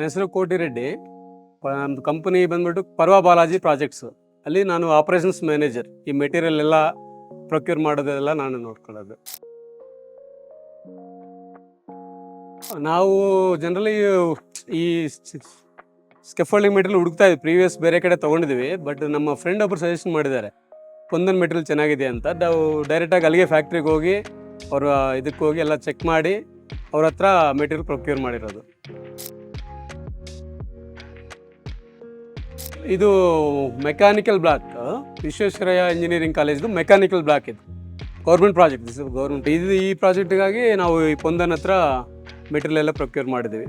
ಹೆಸರು ಕೋಟಿ ರೆಡ್ಡಿ. ನಮ್ಮದು ಕಂಪನಿ ಬಂದ್ಬಿಟ್ಟು ಪರ್ವಾ ಬಾಲಾಜಿ ಪ್ರಾಜೆಕ್ಟ್ಸ್. ಅಲ್ಲಿ ನಾನು ಆಪರೇಷನ್ಸ್ ಮ್ಯಾನೇಜರ್. ಈ ಮೆಟೀರಿಯಲ್ ಎಲ್ಲ ಪ್ರೊಕ್ಯೂರ್ ಮಾಡೋದೆಲ್ಲ ನಾನು ನೋಡ್ಕೊಳ್ಳೋದು. ನಾವು ಜನರಲಿ ಈ ಸ್ಕೆಫೋಲ್ಡಿಂಗ್ ಮೆಟೀರಿಯಲ್ ಹುಡುಕ್ತಾ ಇದ್ವಿ. ಪ್ರೀವಿಯಸ್ ಬೇರೆ ಕಡೆ ತೊಗೊಂಡಿದ್ವಿ, ಬಟ್ ನಮ್ಮ ಫ್ರೆಂಡ್ ಒಬ್ಬರು ಸಜೆಷನ್ ಮಾಡಿದ್ದಾರೆ ಸ್ಪಂದನ್ ಮೆಟೀರಿಯಲ್ ಚೆನ್ನಾಗಿದೆ ಅಂತ. ನಾವು ಡೈರೆಕ್ಟಾಗಿ ಅಲ್ಲಿಗೆ ಫ್ಯಾಕ್ಟ್ರಿಗೆ ಹೋಗಿ ಅವರ ಇದಕ್ಕೆ ಹೋಗಿ ಎಲ್ಲ ಚೆಕ್ ಮಾಡಿ ಅವ್ರ ಹತ್ರ ಮೆಟೀರಿಯಲ್ ಪ್ರೊಕ್ಯೂರ್ ಮಾಡಿರೋದು. ಇದು ಮೆಕ್ಯಾನಿಕಲ್ ಬ್ಲಾಕ್, ವಿಶ್ವೇಶ್ವರಯ್ಯ ಇಂಜಿನಿಯರಿಂಗ್ ಕಾಲೇಜ್ದು ಮೆಕ್ಯಾನಿಕಲ್ ಬ್ಲಾಕ್. ಇದು ಗೌರ್ಮೆಂಟ್ ಪ್ರಾಜೆಕ್ಟ್. This government. ಈ ಪ್ರಾಜೆಕ್ಟಿಗಾಗಿ ನಾವು ಈ ಸ್ಪಂದನ್ ಹತ್ರ ಮೆಟೀರಿಯಲ್ ಎಲ್ಲ ಪ್ರೊಕ್ಯೂರ್ ಮಾಡಿದ್ದೀವಿ.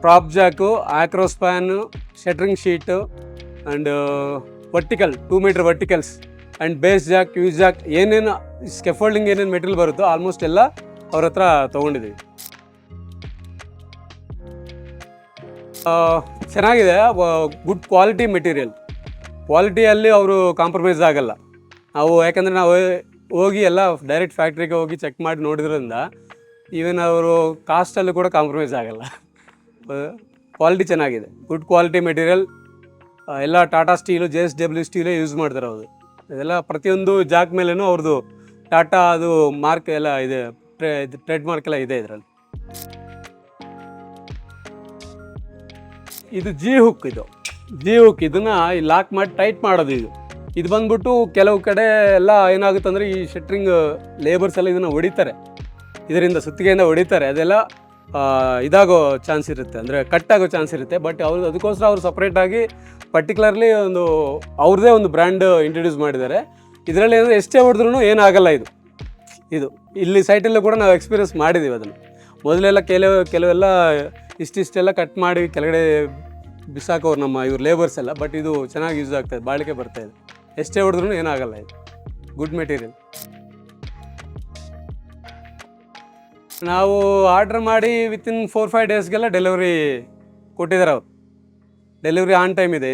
Prop jack, across span, shuttering sheet and vertical 2 metre verticals and base jack, use jack, ಏನೇನು ಸ್ಕೆಫೋಲ್ಡಿಂಗ್ ಏನೇನು ಮೆಟೀರಿಯಲ್ ಬರುತ್ತೋ ಆಲ್ಮೋಸ್ಟ್ ಎಲ್ಲ ಅವ್ರ ಹತ್ರ ತೊಗೊಂಡಿದ್ದೀವಿ. ಚೆನ್ನಾಗಿದೆ, ಗುಡ್ ಕ್ವಾಲಿಟಿ ಮೆಟೀರಿಯಲ್. ಕ್ವಾಲಿಟಿಯಲ್ಲಿ ಅವರು ಕಾಂಪ್ರಮೈಸ್ ಆಗಲ್ಲ. ಯಾಕಂದರೆ ನಾವು ಹೋಗಿ ಎಲ್ಲ ಡೈರೆಕ್ಟ್ ಫ್ಯಾಕ್ಟ್ರಿಗೆ ಹೋಗಿ ಚೆಕ್ ಮಾಡಿ ನೋಡಿದ್ರಿಂದ ಈವನ್ ಅವರು ಕಾಸ್ಟಲ್ಲೂ ಕೂಡ ಕಾಂಪ್ರಮೈಸ್ ಆಗಲ್ಲ. ಕ್ವಾಲಿಟಿ ಚೆನ್ನಾಗಿದೆ, ಗುಡ್ ಕ್ವಾಲಿಟಿ ಮೆಟೀರಿಯಲ್. ಎಲ್ಲ ಟಾಟಾ ಸ್ಟೀಲು, JSW ಸ್ಟೀಲೇ ಯೂಸ್ ಮಾಡ್ತಾರೆ ಅವರು. ಇದೆಲ್ಲ ಪ್ರತಿಯೊಂದು ಜಾಕ್ ಮೇಲೂ ಅವ್ರದ್ದು ಟಾಟಾ ಅದು ಮಾರ್ಕ್ ಎಲ್ಲ ಇದೆ, ಟ್ರೇಡ್ ಮಾರ್ಕ್ ಎಲ್ಲ ಇದೆ ಇದರಲ್ಲಿ. ಇದು ಜಿ ಹುಕ್. ಇದನ್ನು ಲಾಕ್ ಮಾಡಿ ಟೈಟ್ ಮಾಡೋದು. ಇದು ಬಂದ್ಬಿಟ್ಟು ಕೆಲವು ಕಡೆ ಎಲ್ಲ ಏನಾಗುತ್ತೆ ಅಂದರೆ ಈ ಶಟ್ರಿಂಗ್ ಲೇಬರ್ಸ್ ಎಲ್ಲ ಇದನ್ನು ಹೊಡಿತಾರೆ, ಇದರಿಂದ ಸುತ್ತಿಗೆಯಿಂದ ಹೊಡಿತಾರೆ. ಅದೆಲ್ಲ ಇದಾಗೋ ಚಾನ್ಸ್ ಇರುತ್ತೆ, ಅಂದರೆ ಕಟ್ಟಾಗೋ ಚಾನ್ಸ್ ಇರುತ್ತೆ. ಬಟ್ ಅದಕ್ಕೋಸ್ಕರ ಅವರು ಸಪ್ರೇಟಾಗಿ ಪರ್ಟಿಕ್ಯುಲರ್ಲಿ ಒಂದು ಅವ್ರದ್ದೇ ಒಂದು ಬ್ರ್ಯಾಂಡ್ ಇಂಟ್ರೊಡ್ಯೂಸ್ ಮಾಡಿದ್ದಾರೆ. ಇದರಲ್ಲಿ ಏನಂದರೆ ಎಷ್ಟೇ ಹೊಡೆದ್ರೂ ಏನಾಗಲ್ಲ. ಇದು ಇಲ್ಲಿ ಸೈಟಲ್ಲೂ ಕೂಡ ನಾವು ಎಕ್ಸ್ಪೀರಿಯನ್ಸ್ ಮಾಡಿದ್ದೀವಿ ಅದನ್ನು. ಮೊದಲೆಲ್ಲ ಕೆಲವೆಲ್ಲ ಇಷ್ಟಿಷ್ಟೆಲ್ಲ ಕಟ್ ಮಾಡಿ ಕೆಳಗಡೆ ಬಿಸಾಕೋರು ಇವ್ರು ಲೇಬರ್ಸ್ ಎಲ್ಲ. ಬಟ್ ಇದು ಚೆನ್ನಾಗಿ ಯೂಸ್ ಆಗ್ತಾಯಿದೆ, ಬಾಳಿಕೆ ಬರ್ತಾಯಿದೆ. ಎಷ್ಟೇ ಹೊಡೆದ್ರೂ ಏನಾಗಲ್ಲ. ಇದು ಗುಡ್ ಮೆಟೀರಿಯಲ್. ನಾವು ಆರ್ಡ್ರ್ ಮಾಡಿ ವಿತಿನ್ 4-5 ಡೇಸ್ಗೆಲ್ಲ ಡೆಲಿವರಿ ಕೊಟ್ಟಿದ್ದಾರೆ ಅವರು. ಡೆಲಿವರಿ ಆನ್ ಟೈಮ್ ಇದೆ.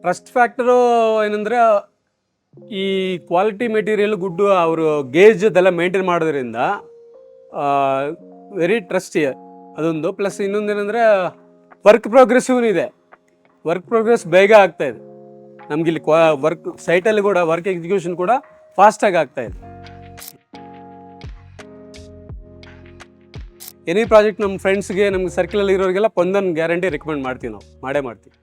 ಟ್ರಸ್ಟ್ ಫ್ಯಾಕ್ಟರು ಏನಂದರೆ ಈ ಕ್ವಾಲಿಟಿ ಮೆಟೀರಿಯಲ್ ಗುಡ್ಡು ಅವರು ಗೇಜದೆಲ್ಲ ಮೇಂಟೈನ್ ಮಾಡೋದ್ರಿಂದ ವೆರಿ ಟ್ರಸ್ಟಿ ಅದೊಂದು. ಪ್ಲಸ್ ಇನ್ನೊಂದೇನೆಂದರೆ ವರ್ಕ್ ಪ್ರೋಗ್ರೆಸಿವ್ ಇದೆ. ವರ್ಕ್ ಪ್ರೋಗ್ರೆಸ್ ಬೇಗ ಆಗ್ತಾಯಿದೆ ನಮಗಿಲ್ಲಿ. ವರ್ಕ್ ಸೈಟಲ್ಲಿ ಕೂಡ ವರ್ಕ್ ಎಕ್ಸಿಕ್ಯೂಷನ್ ಕೂಡ ಫಾಸ್ಟಾಗಿ ಆಗ್ತಾಯಿದೆ. ಎನಿ ಪ್ರಾಜೆಕ್ಟ್ ನಮ್ಮ ಫ್ರೆಂಡ್ಸ್ಗೆ, ನಮ್ಗೆ ಸರ್ಕಲಲ್ಲಿ ಇರೋರಿಗೆಲ್ಲ ಸ್ಪಂದನ್ ಗ್ಯಾರಂಟಿ ರೆಕಮೆಂಡ್ ಮಾಡ್ತೀವಿ, ನಾವು ಮಾಡೇ ಮಾಡ್ತೀವಿ.